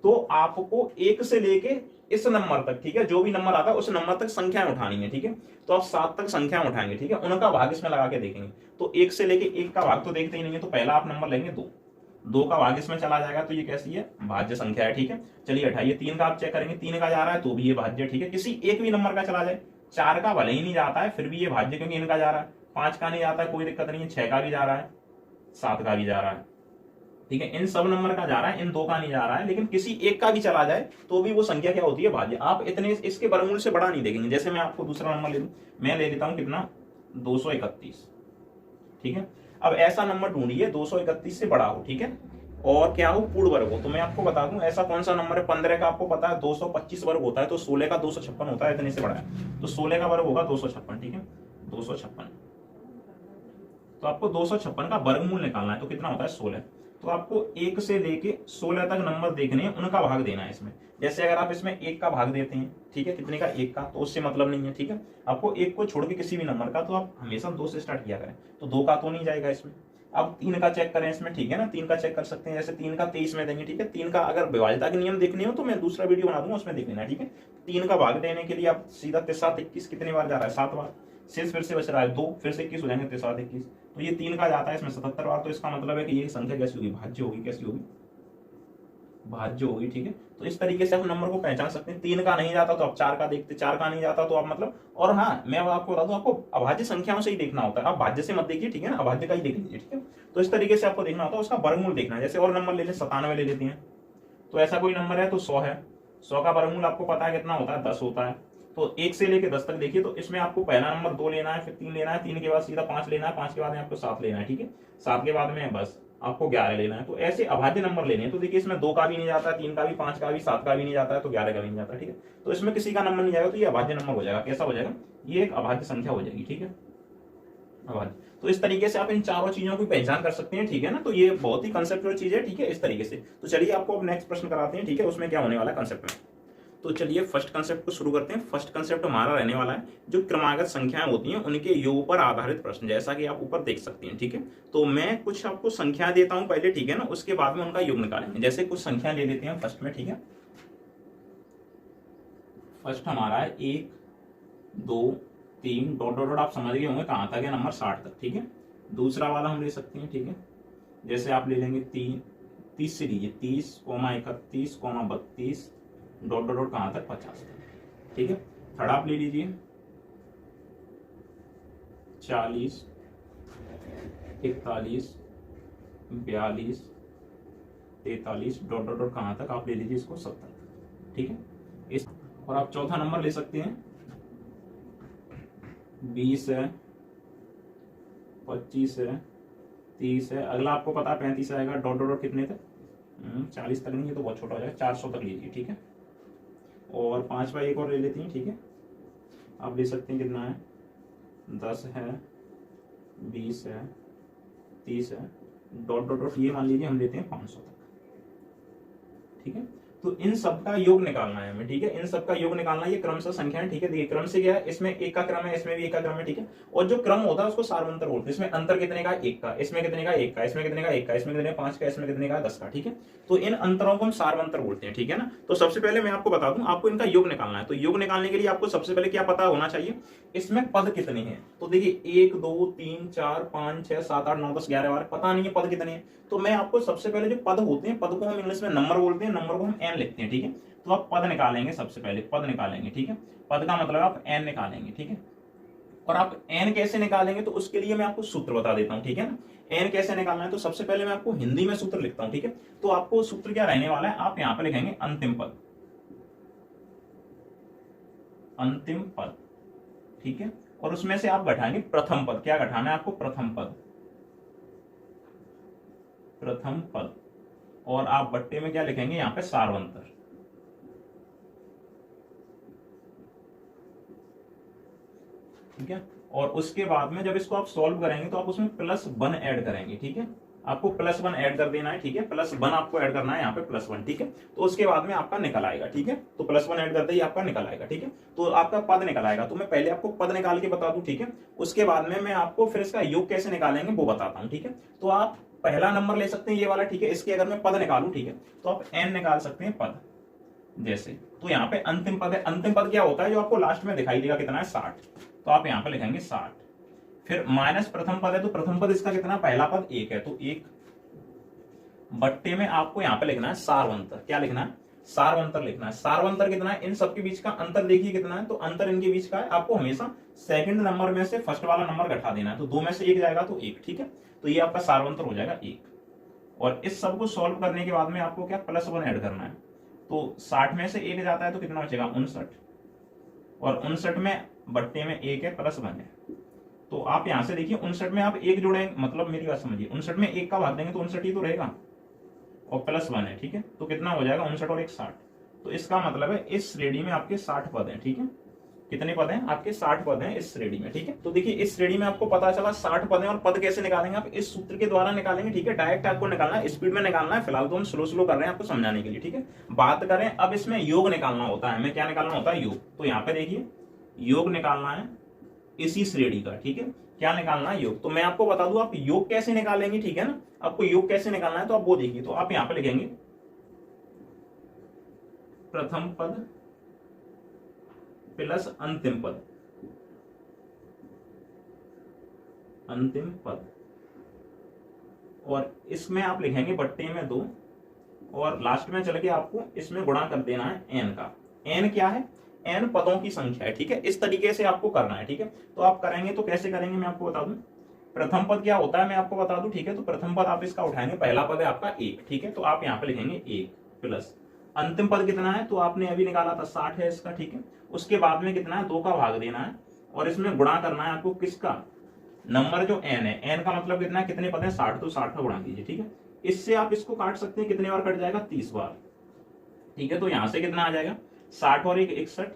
तो आपको 1 से लेके इस नंबर तक, ठीक है, जो भी नंबर आता है उस नंबर तक संख्याएं उठानी है, ठीक है। तो आप 7 तक संख्याएं उठाएंगे, ठीक है, उनका भाग इसमें लगा के देखेंगे। तो 1 से लेके 1 का भाग तो देखते ही नहीं है, तो पहला आप नंबर लेंगे 2, 2 का भाग इसमें चला जाएगा, तो ये कैसी है, भाज्य संख्या है, ठीक है। चलिए हटाइए, 3 का आप चेक करेंगे, 3 का जा रहा है तो भी ये भाज्य, ठीक है। किसी एक भी नंबर का चला जाए, 4 का भले ही नहीं जाता है फिर भी ये भाज्य, क्योंकि इनका जा रहा है। 5 का नहीं जाता है, कोई दिक्कत नहीं है, 6 का भी जा रहा है, 7 का भी जा रहा है, ठीक है। इन सब नंबर का जा रहा है, इन 2 का नहीं जा रहा है, लेकिन किसी एक का भी चला जाए तो भी वो संख्या क्या होती है, भाज्य। आप इतने इसके वर्गमूल से बड़ा नहीं देखेंगे। जैसे मैं आपको दूसरा नंबर ले लूं, मैं ले लेता हूं कितना 231, ठीक है। अब ऐसा नंबर ढूंढिए 231 से बड़ा हो, ठीक है, और क्या हो, पूर्ण वर्ग हो। तो मैं आपको बता दूं ऐसा कौन सा नंबर है, 15 का आपको पता है 225 वर्ग होता है, तो 16 का 256 होता है, इतने से बड़ा है, तो 16 का वर्ग होगा 256, ठीक है, 256। तो आपको 256 का वर्गमूल निकालना है, तो कितना होता है 16। तो आपको 1 से लेके 16 तक नंबर देखने हैं, उनका भाग देना है इसमें। जैसे अगर आप इसमें 1 का भाग देते हैं, ठीक है, कितने का, 1 का, तो उससे मतलब नहीं है, ठीक है। आपको 1 को छोड़ के किसी भी नंबर का, तो आप हमेशा 2 से स्टार्ट किया करें, तो 2 का तो नहीं जाएगा इसमें। अब 3 का चेक करें इसमें, ठीक है ना, 3 का चेक कर सकते हैं। जैसे 3 का 23 में देंगे, ठीक है। 3 का अगर विभाज्यता के नियम देखने हो तो मैं दूसरा वीडियो बना दूंगा, उसमें देख लेना, ठीक है। 3 का भाग देने के लिए आप सीधा 7 21 कितने बार जा रहा है, 7 बार, शेष फिर से बच रहा है 2, फिर से 21 हो जाएंगे, 7 21, तो ये 3 का जाता है इसमें 77 बार। तो इसका मतलब है कि ये संख्या कैसी होगी, भाज्य होगी, कैसी होगी, भाज्य होगी, ठीक है। तो इस तरीके से आप नंबर को पहचान सकते हैं। 3 का नहीं जाता तो आप 4 का देखते, 4 का नहीं जाता तो आप मतलब, और हाँ मैं आपको बता दूं, आपको अभाज्य संख्याओं से ही देखना होता है, आप भाज्य से मत देखिए, ठीक है ना, अभाज्य का ही देख लीजिए, ठीक है। तो इस तरीके से आपको देखना होता है, उसका वर्गमूल देखना है। जैसे और नंबर ले लें, 97 ले लेते हैं, तो ऐसा कोई नंबर है तो 100 है, 100 का वर्गमूल आपको पता है कितना होता है, 10 होता है। तो 1 से लेके 10 तक देखिए, तो इसमें आपको पहला नंबर 2 लेना है, फिर 3 लेना है, 3 के बाद सीधा 5 लेना है, 5 के बाद में आपको 7 लेना है, ठीक है, 7 के बाद में बस आपको 11 लेना है। तो ऐसे अभाज्य नंबर लेने हैं। तो देखिए इसमें 2 का भी नहीं जाता, 3 का भी, 5 का भी, 7 का भी नहीं जाता है, तो 11 का भी नहीं जाता, ठीक है। तो इसमें किसी का नंबर नहीं जाएगा, तो ये अभाज्य नंबर हो जाएगा। कैसा हो जाएगा, ये एक अभाज्य संख्या हो जाएगी, ठीक है, अभाज्य। तो इस तरीके से आप इन चारों चीजों की पहचान कर सकते हैं, ठीक है ना। तो ये बहुत ही कंसेप्चुअल चीज है, ठीक है, इस तरीके से। तो चलिए आपको अब नेक्स्ट प्रश्न कराते हैं, ठीक है, उसमें क्या होने वाला है कंसेप्ट में। तो चलिए फर्स्ट कंसेप्ट को शुरू करते हैं। फर्स्ट कंसेप्ट हमारा रहने वाला है जो क्रमागत संख्याएं होती हैं उनके योग पर आधारित प्रश्न, जैसा कि आप ऊपर देख सकते हैं, ठीक है। तो मैं कुछ आपको संख्या देता हूं पहले, ठीक है ना, उसके बाद में उनका योग निकालेंगे। जैसे कुछ संख्या ले लेते हैं फर्स्ट में, ठीक है। फर्स्ट हमारा है 1 2 3 डॉट डॉट डॉट, आप समझ गए होंगे कहां तक है, नंबर 60 तक, ठीक है। दूसरा वाला हम ले सकते हैं, ठीक है। जैसे आप ले लेंगे 30 से लीजिए 30, 31, 32 डॉट डॉट डॉट कहां तक, 50 तक, ठीक है। थर्ड आप ले लीजिए 40, 41, 42, 43 डॉट डॉट डॉट कहां तक, आप ले लीजिए इसको 70 तक, ठीक है। इस और आप चौथा नंबर ले सकते हैं 20 है, 25 है, 30 है। अगला आपको पता है 35 आएगा, डॉट डॉट डॉट कितने तक, 40 तक नहीं है तो बहुत छोटा हो जाएगा, 400 तक लीजिए, ठीक है। और 5 एक और ले लेते हैं, ठीक है। आप ले सकते हैं कितना है, 10 है, 20 है, 30 है, डॉट डॉट डॉट ये मान लीजिए हम लेते हैं 500 तक, ठीक है। तो इन सब का योग निकालना है हमें, ठीक है, इन सब का योग निकालना है। ये क्रमशः संख्या है, ठीक है। देखिए क्रम से क्या है, इसमें एक का क्रम है, इसमें भी एक का क्रम है, ठीक है। और जो क्रम होता है उसको सार्वंतर बोलते हैं। इसमें अंतर कितने का, एक का, इसमें कितने का, एक का, इसमें कितने का, एक का, इसमें कितने का, 5 का, इसमें कितने का, 10 का, ठीक है। तो इन अंतरों को हम सार्वंतर बोलते हैं, ठीक है ना। तो सबसे पहले मैं आपको बता दूं, आपको इनका योग निकालना है। तो योग निकालने के लिए आपको सबसे पहले क्या पता होना चाहिए, इसमें पद कितने हैं। तो देखिए 1 2 3 4 5 6 7 8 9 10 11 12 पता नहीं है पद कितने हैं। तो मैं आपको सबसे पहले जो पद होते हैं, पद को हम इंग्लिश में नंबर बोलते हैं, नंबर को हम एन लिखते हैं, ठीक है। तो आप पद निकालेंगे, सबसे पहले पद निकालेंगे, ठीक है। पद का मतलब आप एन निकालेंगे, ठीक है। और आप एन कैसे निकालेंगे, तो उसके लिए मैं आपको सूत्र बता देता हूं, ठीक है ना। एन कैसे निकालना है, तो सबसे पहले मैं आपको हिंदी में सूत्र लिखता हूं, ठीक है। तो आपको सूत्र क्या रहने वाला है, आप यहां पे लिखेंगे अंतिम पद, अंतिम पद, ठीक है। और उसमें से आप घटाएंगे प्रथम पद। क्या घटाना है आपको, प्रथम पद, प्रथम पद। और आप बट्टे में क्या लिखेंगे, यहां पे सार्वंतर, ठीक है। और उसके बाद में जब इसको आप सॉल्व करेंगे तो आप उसमें +1 ऐड करेंगे, ठीक है। आपको +1 ऐड कर देना है, ठीक है। +1 आपको ऐड करना है यहाँ पे +1, ठीक है। तो उसके बाद में आपका निकल आएगा, ठीक है। तो +1 ऐड करते ही आपका निकल आएगा, ठीक है। तो आपका पद निकल आएगा। तो मैं पहले आपको पद निकाल के बता दूं, ठीक है। उसके बाद में मैं आपको फिर इसका योग कैसे निकालेंगे वो बताता हूँ, ठीक है। तो आप पहला नंबर ले सकते हैं ये वाला, ठीक है। इसके अगर मैं पद निकालू, ठीक है, तो आप n निकाल सकते हैं पद, जैसे। तो यहाँ पे अंतिम पद है। अंतिम पद क्या होता है, जो आपको लास्ट में दिखाई देगा कितना है, 60। तो आप यहाँ पे लिखेंगे 60। फिर माइनस प्रथम पद है, तो प्रथम पद इसका कितना, पहला पद 1 है, तो 1 बट्टे में आपको यहाँ पे लिखना है सार्वंतर। क्या लिखना है, सार्वंतर लिखना है। सार्वंतर कितना है, इन सबके बीच का अंतर देखिए कितना है, तो अंतर इनके बीच का है। आपको हमेशा सेकंड नंबर में से फर्स्ट वाला नंबर घटा देना है। तो 2 में से 1 जाएगा तो 1, ठीक है। तो ये आपका सार्वंतर हो जाएगा 1। और इस सब को सॉल्व करने के बाद में आपको क्या, +1 ऐड करना है। तो 60 में से 1 जाता है तो कितना बचेगा, 59। और 59 में बट्टे में 1 है, +1 है। तो आप यहां से देखिए 59 में आप 1 जोड़ेंगे, मतलब मेरी बात समझिए, 59 में 1 का भाग देंगे तो 59 ही तो रहेगा, और +1 है, ठीक है। तो कितना हो जाएगा, 59 और 1 60। तो इसका मतलब है इस श्रेणी में आपके 60 पद हैं, ठीक है। कितने पद हैं आपके, 60 पद हैं इस श्रेणी में, ठीक है। तो देखिए इस श्रेणी में आपको पता चला 60 पद हैं। और पद कैसे निकालेंगे, आप इस सूत्र के द्वारा निकालेंगे, ठीक है। डायरेक्ट आपको निकालना है, स्पीड में निकालना है। फिलहाल तो हम स्लो स्लो कर रहे हैं आपको समझाने के लिए, ठीक है। बात करें अब इसमें योग निकालना होता है, हमें क्या निकालना होता है, योग। तो यहाँ पे देखिए योग निकालना है इसी श्रेणी का, ठीक है। क्या निकालना है, योग। तो मैं आपको बता दूं आप योग कैसे निकालेंगे, ठीक है ना। आपको योग कैसे निकालना है तो आप वो देखिए। तो आप यहां पे लिखेंगे प्रथम पद प्लस अंतिम पद, अंतिम पद। और इसमें आप लिखेंगे बट्टे में 2, और लास्ट में चल के आपको इसमें गुणा कर देना है n का। n क्या है, n पदों की संख्या है, ठीक है। इस तरीके से आपको करना है, ठीक है। तो आप करेंगे तो कैसे करेंगे मैं आपको बता दूं। प्रथम पद क्या होता है मैं आपको बता दूं, ठीक है। तो प्रथम पद आप इसका उठाएंगे, पहला पद है आपका 1, ठीक है। तो आप यहाँ पे लिखेंगे 1 प्लस अंतिम पद कितना है, तो आपने अभी निकाला था 60 है इसका, ठीक है। उसके बाद में कितना है, 2 का भाग देना है, और इसमें गुणा करना है आपको किसका, नंबर जो n है। n का मतलब कितना है, कितने पद है, 60। तो 60 का गुणा कीजिए, ठीक है। इससे आप इसको काट सकते हैं, कितने बार कट जाएगा, 30 बार, ठीक है। तो यहां से कितना आ जाएगा, 60 और 1 61,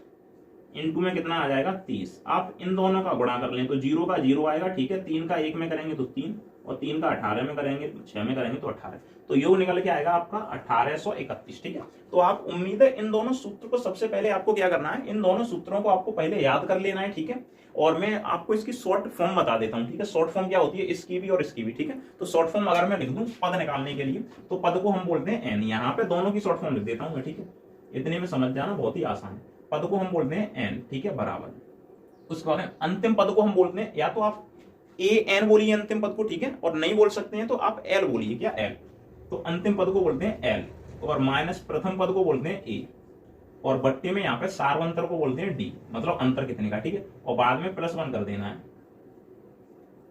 इनटू में कितना आ जाएगा, 30। आप इन दोनों का गुणा कर लें तो 0 का 0 आएगा, ठीक है। 3 का 1 में करेंगे तो 3, और 3 का 18 में करेंगे, 6 में करेंगे तो 18। तो योग निकल के आएगा आपका 1831, ठीक है। तो आप उम्मीद है इन दोनों सूत्र को सबसे पहले आपको क्या करना है, इन दोनों सूत्रों को आपको पहले याद कर लेना है, ठीक है। और मैं आपको इसकी शॉर्ट फॉर्म बता देता हूं, ठीक है। शॉर्ट फॉर्म क्या होती है, इसकी भी और इसकी भी, ठीक है। तो शॉर्ट फॉर्म अगर मैं लिख दूं पद निकालने के लिए, तो पद को हम बोलते हैं n। यहाँ पे दोनों की शॉर्ट फॉर्म लिख देता हूं मैं, ठीक है। इतने में समझ जाना, बहुत ही आसान है। पद को हम बोलते हैं n, ठीक है, बराबर। उसके बाद अंतिम पद को हम बोलते हैं, या तो आप an बोलिए अंतिम पद को, ठीक है। और नहीं बोल सकते हैं तो आप l बोलिए, क्या l। तो अंतिम पद को बोलते हैं l, और माइनस प्रथम पद को बोलते हैं a, और बट्टे में यहाँ पे सार्वंतर को बोलते हैं d, मतलब अंतर कितने का, ठीक है। और बाद में +1 कर देना है।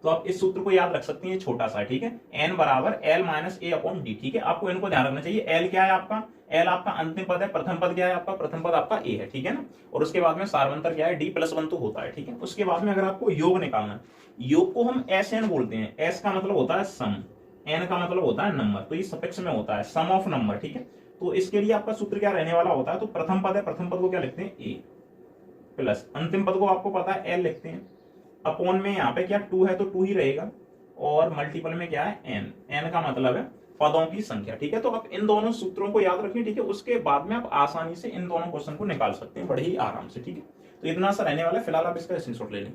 तो आप इस सूत्र को याद रख सकते हैं, छोटा सा, ठीक है। n बराबर l minus a upon D, ठीक है। आपको इनको ध्यान रखना चाहिए। l क्या है आपका, l आपका अंतिम पद है। प्रथम पद क्या है आपका, प्रथम पद आपका a है, ठीक है ना। और उसके बाद में सार्वंतर क्या है, d +1 तो होता है, ठीक है। उसके बाद में अगर आपको योग निकालना है, योग को हम Sn बोलते हैं। S का मतलब होता है सम, n का मतलब होता है नंबर। तो ये सफिक्स में होता है, सम ऑफ नंबर, ठीक है। तो इसके लिए आपका सूत्र क्या रहने वाला होता है, तो प्रथम पद है, प्रथम पद को क्या लिखते हैं, a प्लस अंतिम पद को आपको पता है l लिखते हैं, अपॉन में यहाँ पे क्या 2 है तो 2 ही रहेगा, और मल्टीपल में क्या है n। n का मतलब है पदों की संख्या, ठीक है। तो आप इन दोनों सूत्रों को याद रखिए, ठीक है। उसके बाद में आप आसानी से इन दोनों क्वेश्चन को निकाल सकते हैं बड़े ही आराम से, ठीक है। तो इतना सा रहने वाला है। फिलहाल आप इसका स्क्रीनशॉट ले लें।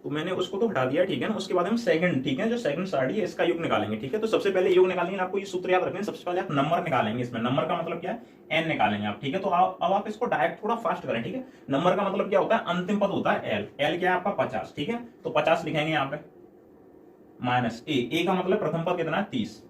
तो मैंने उसको तो हटा दिया, ठीक है ना। उसके बाद हम सेकंड, ठीक है, जो सेकंड साड़ी है इसका योग निकालेंगे, ठीक है। तो सबसे पहले योग निकालेंगे, आपको ये सूत्र याद रखना है। सबसे पहले आप नंबर निकालेंगे, इसमें नंबर का मतलब क्या है, एन निकालेंगे आप, ठीक है। तो अब आप इसको डायरेक्ट थोड़ा फास्ट करें, ठीक है। नंबर का मतलब क्या होता है, अंतिम पद होता है एल। एल क्या है आपका 50, ठीक है। तो 50 लिखेंगे यहाँ पे माइनस ए का मतलब प्रथम पद कितना है 30,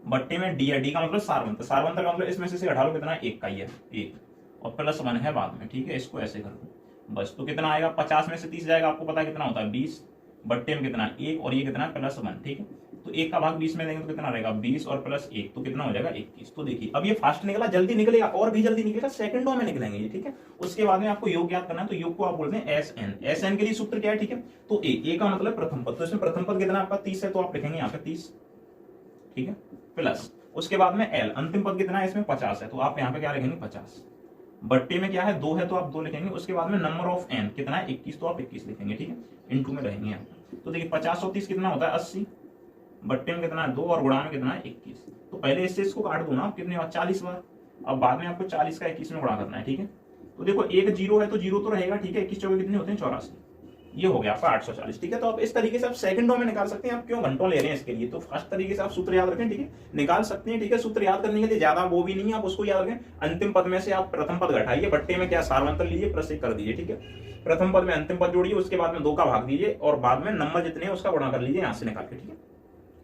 बट्टे में डी है, डी का मतलब सारवंत, सारवंत का मतलब इसमें से घटा लो कितना है, एक का ही है, एक, और प्लस 1 है बाद में, ठीक है। इसको ऐसे कर दो बस। तो कितना आएगा, 50 में से 30 जाएगा, आपको पता है कितना होता है 20, बट्टे में कितना एक, और ये कितना प्लस 1, ठीक है। तो एक का भाग 20 में देंगे तो कितना रहेगा 20 और प्लस 1, तो कितना हो जाएगा 21। तो देखिए अब ये फास्ट निकला, जल्दी निकलेगा और भी जल्दी निकलेगा, सेकंडों में निकलेंगे ये, ठीक है। उसके बाद में आपको योग याद करना है, तो योग को आप बोलते हैं एस एन। एस एन के लिए सूत्र क्या है, ठीक है। तो ए का मतलब प्रथम पद, तो इसमें प्रथम पद कितना आपका 30 है, तो आप लिखेंगे यहाँ पे 30, ठीक है, प्लस उसके बाद में एल, अंतिम पद कितना है इसमें 50 है, तो आप यहाँ पे क्या लिखेंगे 50, बट्टे में क्या है 2 है, तो आप 2 लिखेंगे। उसके बाद में नंबर ऑफ एन कितना है 21, तो आप 21 लिखेंगे, ठीक है, इनटू में रहेंगे यहाँ पे। तो देखिए 50 और 30 कितना होता है 80, बट्टे में कितना है 2 और गुणा में कितना है 21। तो पहले इससे इसको काट दो ना आप, कितने बार 40 बार। अब बाद में आपको 40 का 21 में गुणा करना है, ठीक है। तो देखो एक जीरो है तो जीरो तो रहेगा, ठीक है। 21 चौके कितने होते हैं 84, ये हो गया आपका 840, ठीक है। तो आप इस तरीके से आप सेकंडों में निकाल सकते हैं। आप क्यों घंटों ले रहे हैं इसके लिए, तो फास्ट तरीके से आप सूत्र याद रखें, ठीक है, निकाल सकते हैं, ठीक है। सूत्र याद करने के लिए ज्यादा वो भी नहीं है, आप उसको याद रखें। अंतिम पद में से आप प्रथम पद घटाइए, बट्टे में क्या सारवंतर लीजिए, प्लस 1 कर दीजिए, ठीक है। प्रथम पद में अंतिम पद जोड़िए, उसके बाद में 2 का भाग दीजिए और बाद में नंबर जितने हैं उसका गुणा कर लीजिए यहाँ से निकाल के, ठीक है।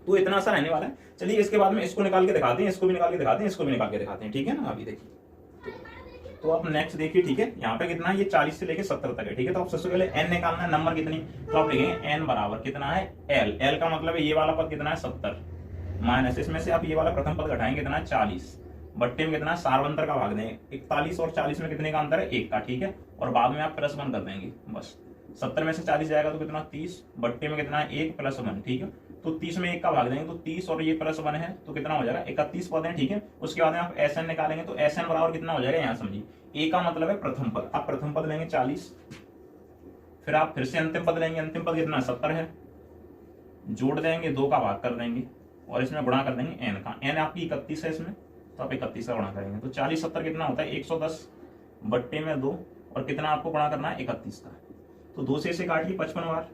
तो इतना सा रहने वाला है। चलिए इसके बाद में इसको निकाल के दिखाते हैं, इसको भी निकाल के दिखाते हैं, इसको भी निकाल के दिखाते हैं, ठीक है ना। अभी देखिए तो आप नेक्स्ट देखिए, ठीक है। यहाँ पे कितना है, ये 40 से लेके 70 तक है, ठीक है। तो आप सबसे पहले n निकालना है, नंबर कितनी, तो आप लिखेंगे n बराबर कितना है l। l का मतलब है ये वाला पद कितना है 70, माइनस इसमें से आप ये वाला प्रथम पद घटाएंगे कितना है 40, बट्टे में कितना है सारवंतर का भाग देंगे, 41 और 40 में कितने का अंतर है 1 का, ठीक है। और बाद में आप प्लस 1 कर देंगे बस। 70 में से 40 जाएगा तो कितना 30, बट्टे में कितना है 1 प्लस 1, ठीक है। तो 30 में 1 का भाग देंगे तो 30 और ये प्लस 1 है तो कितना हो जाएगा 31 पद है, ठीक है। उसके बाद में आप एस एन निकालेंगे तो एस एन बराबर कितना हो जाएगा, यहाँ समझिए ए का मतलब है प्रथम पद, आप प्रथम पद लेंगे 40, फिर आप फिर से अंतिम पद लेंगे, अंतिम पद कितना 70 है, जोड़ देंगे 2 का भाग कर देंगे और इसमें गुणा कर देंगे एन का, एन आपकी 31 है इसमें, तो आप 31 का गुणा करेंगे तो 40 70 कितना होता है 110, बट्टे में 2 और कितना आपको गुणा करना है 31 का, तो 2 से इसे काटिए 55 बार,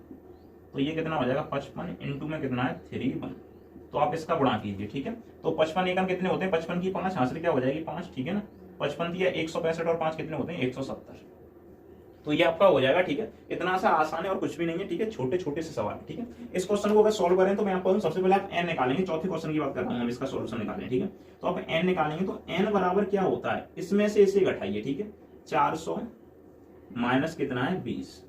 तो ये कितना हो जाएगा 55 इंटू में कितना है 3 तो आप इसका गुणा कीजिए, ठीक है। तो 55 एकम कितने होते हैं, 55 की 5 हासिल क्या हो जाएगी 5, ठीक है ना। 55 दिया 165 और 5 कितने होते हैं 170, तो ये आपका हो जाएगा, ठीक है। इतना सा आसान है और कुछ भी नहीं है, ठीक है। छोटे छोटे से सवाल, ठीक है। इस क्वेश्चन को अगर सॉल्व करें तो मैं आपको सबसे पहले आप n निकालेंगे, चौथे क्वेश्चन की बात कर रहा हूं, हम इसका सॉल्यूशन निकालें, ठीक है। तो आप n निकालेंगे तो n बराबर क्या होता है, इसमें से इसे घटाइए, ठीक है। 400 माइनस कितना है 20,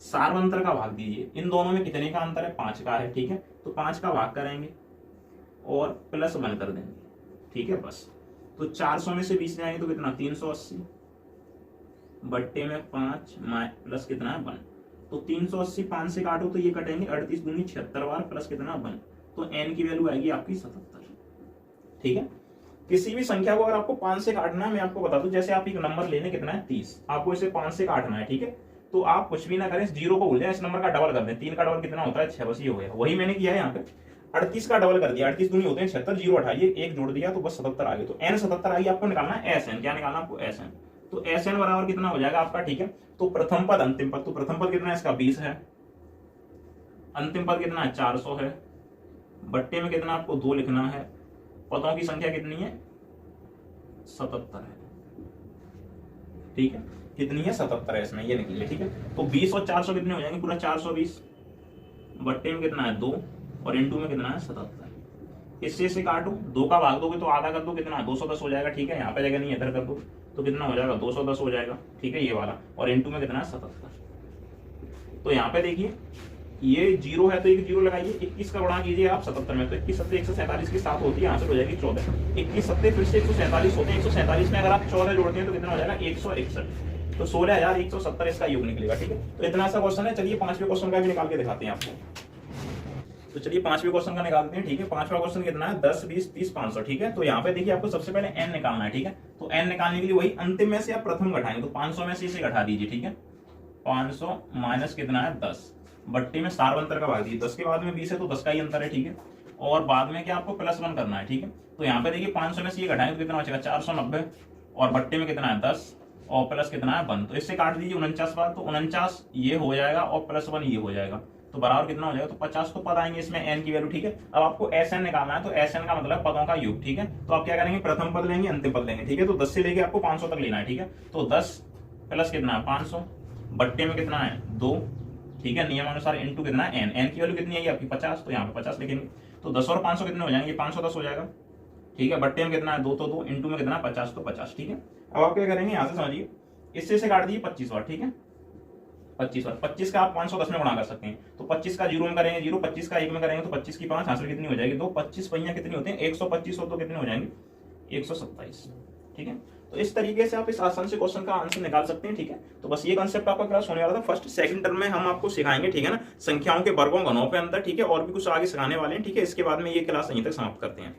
सारवंतर का भाग दीजिए, इन दोनों में कितने का अंतर है 5 का है, ठीक है। तो 5 का भाग करेंगे और प्लस 1 कर देंगे, ठीक है बस। तो 400 में से 20 जाएंगे तो कितना 380, बट्टे में 5 प्लस कितना है 1, तो 380 5 से काटो तो ये कटेंगे 38 दूनी 76 बार प्लस कितना 1, तो n की वैल्यू आएगी आपकी 77, ठीक है। किसी भी संख्या को अगर आपको 5 से काटना है, मैं आपको बता दूं, जैसे आप एक नंबर लेने कितना है 30, आपको इसे 5 से काटना है, ठीक है। तो आप कुछ भी ना करें, इस जीरो को भूल जाए, इस नंबर का डबल कर दें, 3 का डबल कितना होता है 6, बस ये हो गया। वही मैंने किया है यहाँ पे, 38 का डबल कर दिया, 38 दूनी होते हैं 76, जीरो हटाइए 1 जोड़ दिया तो बस 77 आ गए। तो n 77 आई, आपको निकालना है एस एन, क्या निकालना आपको एस एन, तो एस एन बराबर कितना हो जाएगा आपका, ठीक है। तो प्रथम पद अंतिम पद, तो प्रथम पद कितना है इसका 20 है, अंतिम पद कितना है 400 है, बट्टे में कितना आपको 2 लिखना है, पदों की संख्या कितनी है 77 है, ठीक है। कितनी है 77 है इसमें, ये निकलिए, ठीक है। तो 20 और 400 कितने हो जाएंगे, पूरा 420, बट्टे में कितना है 2 और इंटू में कितना है 77, इससे इसे काटो, 2 का भाग दोगे तो आधा कर दो, कितना 210 हो जाएगा, ठीक है। यहाँ पे जगह नहीं, इधर कर दो तो कितना हो जाएगा 210 हो जाएगा, ठीक है, ये वाला, और इंटू में कितना है 77। तो यहाँ पे देखिए ये जीरो है तो एक जीरो लगाइए, 21 का गुणा कीजिए आप 77 में, तो 21 सत्ते 147 की 7 होती है, यहाँ से हो जाएगी 14, 21 सत्ते फिर से 147 होते हैं, 147 में अगर आप 14 जोड़ते हैं तो कितना हो जाएगा 161, तो 16,170 इसका योग निकलेगा, ठीक है। तो इतना सा क्वेश्चन है। चलिए 5वें क्वेश्चन का भी निकाल के दिखाते हैं आपको। तो चलिए 5वें क्वेश्चन का निकालते हैं, ठीक है। 5वां क्वेश्चन कितना है 10 20 30 500, ठीक है। तो यहाँ पे देखिए आपको सबसे पहले n निकालना है, ठीक है। तो n निकालने के लिए वही अंतिम में से आप प्रथम घटाएंगे, तो 500 में से इसे घटा दीजिए, ठीक है। 500 माइनस कितना है 10, बट्टे में सारवंतर का भाग दीजिए, 10 के बाद में 20 है तो 10 का ही अंतर है, ठीक है। और बाद में क्या आपको +1 करना है, ठीक है। तो यहाँ पे देखिए 500 में से ये घटाएंगे तो कितना बचेगा 490, और बट्टे में कितना है 10, और प्लस कितना है 1, तो इससे काट दीजिए 49 बार, तो 49 ये हो जाएगा और +1 ये हो जाएगा, तो बराबर कितना हो जाएगा, तो 50 तो पद आएंगे इसमें n की वैल्यू, ठीक है। अब आपको Sn निकालना है, तो Sn का मतलब पदों का योग, ठीक है। तो आप क्या करेंगे, प्रथम पद लेंगे, अंतिम पद लेंगे, ठीक है। तो 10 से लेके आपको 500 तक लेना है, ठीक है। तो 10 प्लस कितना है 500, बट्टे में कितना है 2, ठीक है, नियमानुसार इंटू कितना है n की वैल्यू कितनी है आपकी 50, तो यहाँ पे 50 लिखेंगे। तो 10 और 500 कितने हो जाएंगे, 510 हो जाएगा, ठीक है। बट्टे में कितना है 2, तो 2, इंटू में कितना 50, तो 50, ठीक है। अब आप क्या करेंगे, यहाँ से समझिए, इससे से काट दीजिए 25 बार, ठीक है। 25 बार, 25 का आप 510 में गुणा कर सकते हैं, तो 25 का 0 में करेंगे 0, 25 का 1 में करेंगे तो 25 की 5 हासिल कितनी हो जाएगी 2, 25 पहिया कितनी होते हैं 125, और तो कितने हो जाएंगे 127, ठीक है। तो इस तरीके से आप इस आसान से क्वेश्चन का आंसर निकाल सकते हैं, ठीक है। तो बस ये कांसेप्ट आपका क्लास होने वाला था, फर्स्ट सेकंड टर्म में हम आपको सिखाएंगे, ठीक है ना, संख्याओं के वर्गों घनों पे अंतर, ठीक है, और भी कुछ आगे सिखाने वाले हैं, ठीक है। इसके बाद में ये क्लास यहीं तक समाप्त करते हैं।